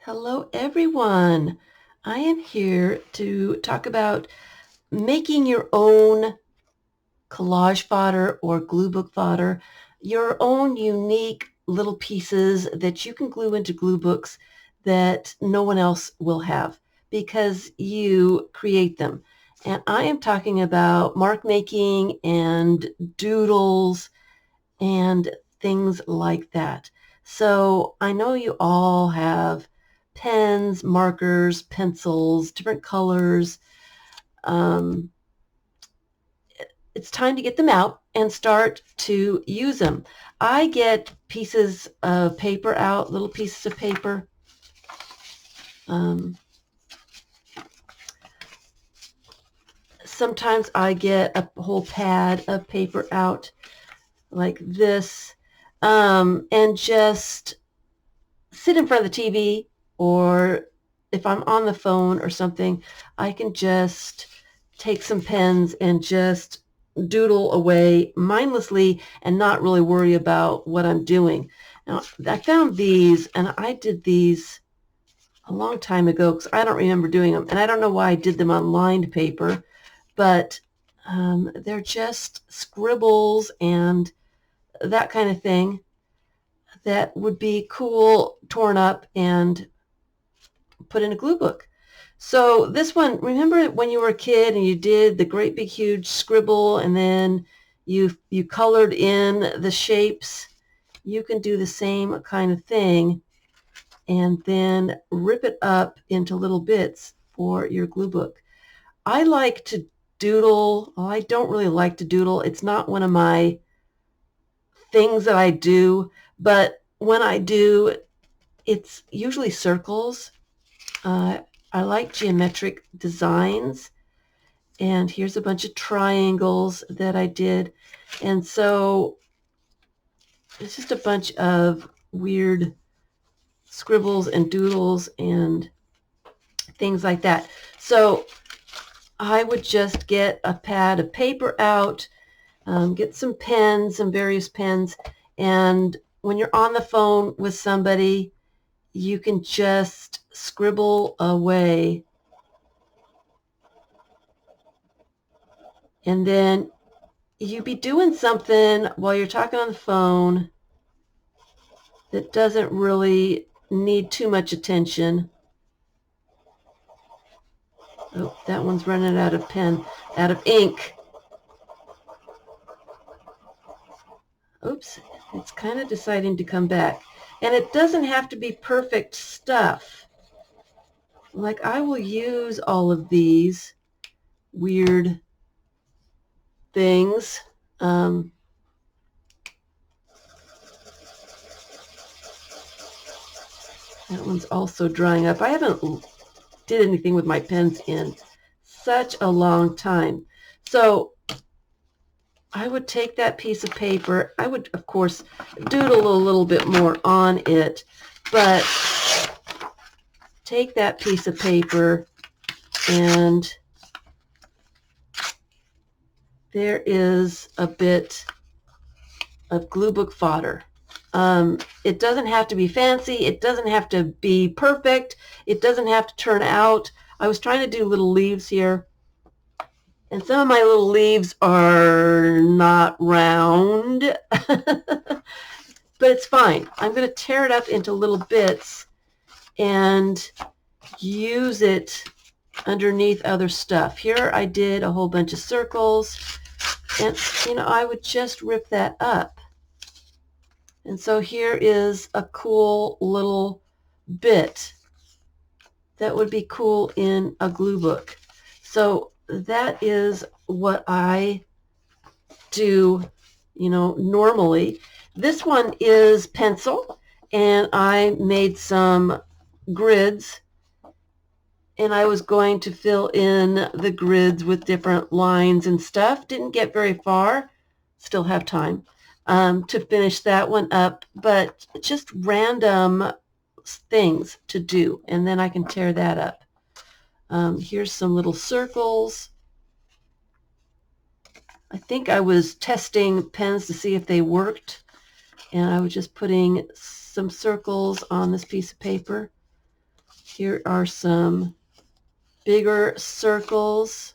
Hello, everyone. I am here to talk about making your own collage fodder or Gluebook fodder, your own unique little pieces that you can glue into glue books that no one else will have because you create them. And I am talking about mark making and doodles and things like that. So I know you all have pens, markers, pencils, different colors. Um, it's time to get them out and start to use them. I get pieces of paper out, little pieces of paper. Um, Sometimes I get a whole pad of paper out like this, and just sit in front of the TV, or if I'm on the phone or something, I can just take some pens and just doodle away mindlessly and not really worry about what I'm doing. Now, I found these, and I did these a long time ago because I don't remember doing them, and I don't know why I did them on lined paper, but they're just scribbles and that kind of thing that would be cool torn up and put in a glue book. So this one, remember when you were a kid and you did the great big huge scribble and then you colored in the shapes? You can do the same kind of thing and then rip it up into little bits for your glue book. I like to doodle. Well, I don't really like to doodle. It's not one of my things that I do, but when I do, it's usually circles. I like geometric designs, and here's a bunch of triangles that I did. And so it's just a bunch of weird scribbles and doodles and things like that. So I would just get a pad of paper out, get some pens, some various pens, and when you're on the phone with somebody, you can just scribble away. And then you be doing something while you're talking on the phone that doesn't really need too much attention. Oh, that one's running out of ink. Oops, it's kind of deciding to come back. And it doesn't have to be perfect stuff. Like, I will use all of these weird things. That one's also drying up. I haven't did anything with my pens in such a long time. So I would take that piece of paper. I would, of course, doodle a little bit more on it, but take that piece of paper, and there is a bit of Gluebook fodder. It doesn't have to be fancy. It doesn't have to be perfect. It doesn't have to turn out. I was trying to do little leaves here, and some of my little leaves are not round, but it's fine. I'm going to tear it up into little bits and use it underneath other stuff. Here I did a whole bunch of circles, and I would just rip that up. And so here is a cool little bit that would be cool in a glue book. So that is what I do, normally. This one is pencil, and I made some grids, and I was going to fill in the grids with different lines and stuff. Didn't get very far. Still have time to finish that one up, but just random things to do, and then I can tear that up. Here's some little circles. I think I was testing pens to see if they worked, and I was just putting some circles on this piece of paper. Here are some bigger circles.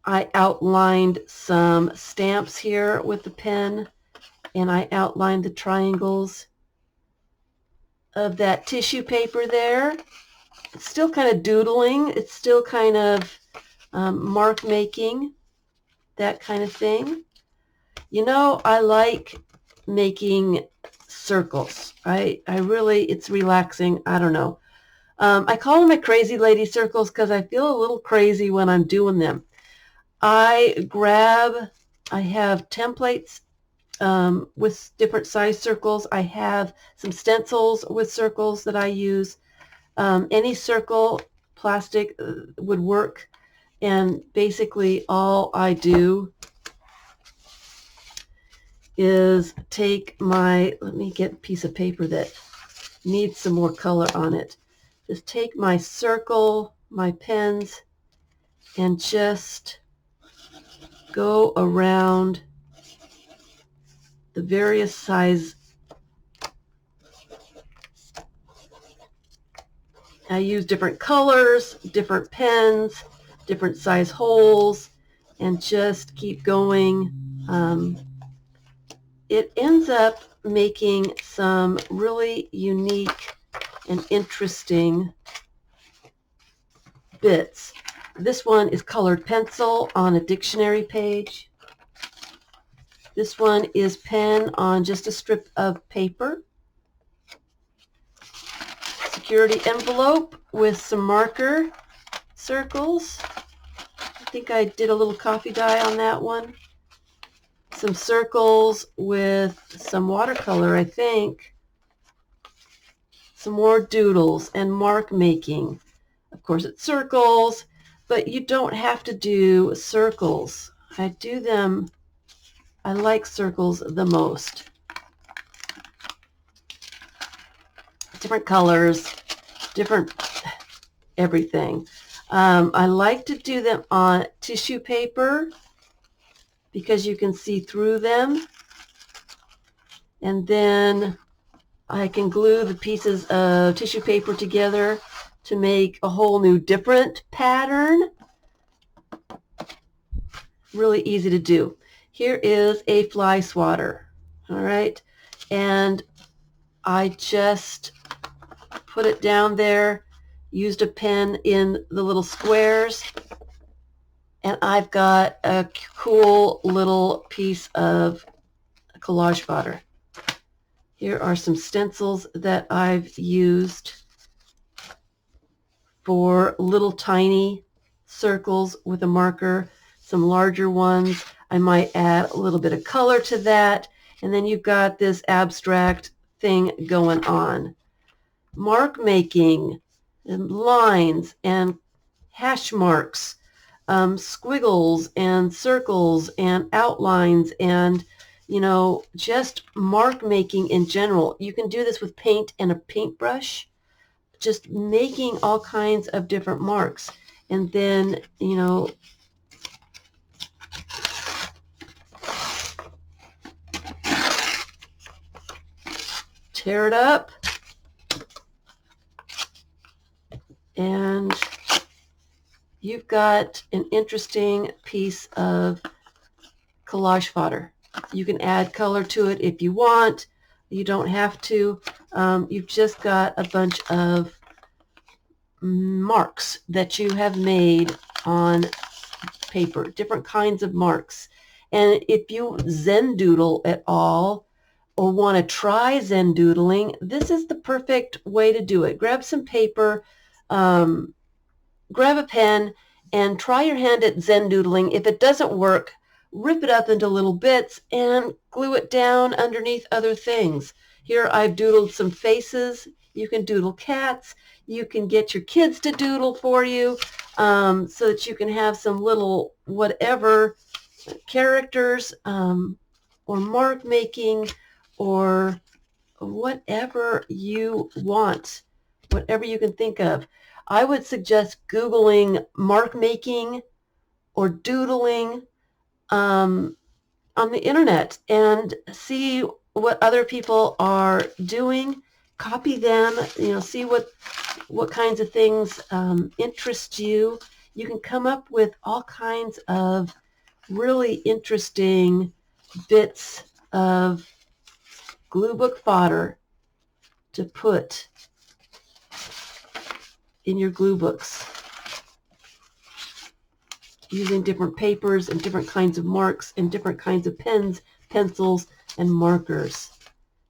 I outlined some stamps here with the pen, and I outlined the triangles of that tissue paper there. It's still kind of doodling. It's still kind of mark making, that kind of thing. You know, I like making circles. I really, it's relaxing. I don't know. I call them my crazy lady circles because I feel a little crazy when I'm doing them. I have templates with different size circles. I have some stencils with circles that I use. Any circle, plastic would work. And basically all I do is take my, let me get a piece of paper that needs some more color on it. Just take my circle, my pens, and just go around the various size. I use different colors, different pens, different size holes, and just keep going. It ends up making some really unique and interesting bits. This one is colored pencil on a dictionary page. This one is pen on just a strip of paper. Security envelope with some marker circles. I think I did a little coffee dye on that one. Some circles with some watercolor, I think. Some more doodles and mark making. Of course, it's circles, but you don't have to do circles. I do them, I like circles the most. Different colors, different everything. I like to do them on tissue paper because you can see through them. And then I can glue the pieces of tissue paper together to make a whole new different pattern. Really easy to do. Here is a fly swatter. All right. And I just put it down there, used a pen in the little squares, and I've got a cool little piece of collage fodder. Here are some stencils that I've used for little tiny circles with a marker, some larger ones. I might add a little bit of color to that, and then you've got this abstract thing going on. Mark making, and lines and hash marks, squiggles and circles and outlines, and just mark making in general. You can do this with paint and a paintbrush, just making all kinds of different marks. And then, tear it up, and you've got an interesting piece of collage fodder. You can add color to it if you want. You don't have to. You've just got a bunch of marks that you have made on paper, different kinds of marks. And if you Zen doodle at all or want to try Zen doodling, this is the perfect way to do it. Grab some paper, grab a pen, and try your hand at Zen doodling. If it doesn't work, rip it up into little bits and glue it down underneath other things. Here I've doodled some faces. You can doodle cats. You can get your kids to doodle for you so that you can have some little whatever characters or mark making or whatever you want, whatever you can think of. I would suggest Googling mark making or doodling on the internet and see what other people are doing copy them, see what kinds of things interest you. You can come up with all kinds of really interesting bits of Gluebook fodder to put in your glue books using different papers and different kinds of marks and different kinds of pens, pencils, and markers.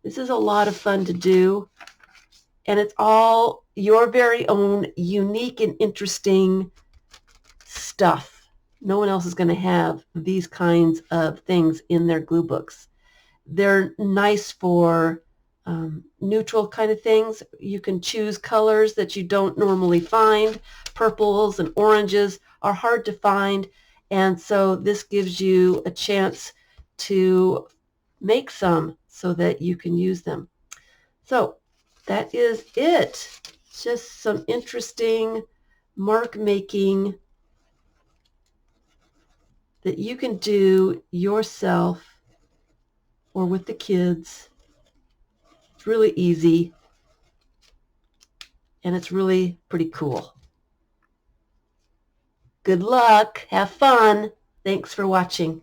This is a lot of fun to do, and it's all your very own unique and interesting stuff. No one else is going to have these kinds of things in their glue books. They're nice for neutral kind of things. You can choose colors that you don't normally find. Purples and oranges are hard to find, and so this gives you a chance to make some so that you can use them. So that is it. Just some interesting mark making that you can do yourself or with the kids. It's really easy, and it's really pretty cool. Good luck. Have fun. Thanks for watching.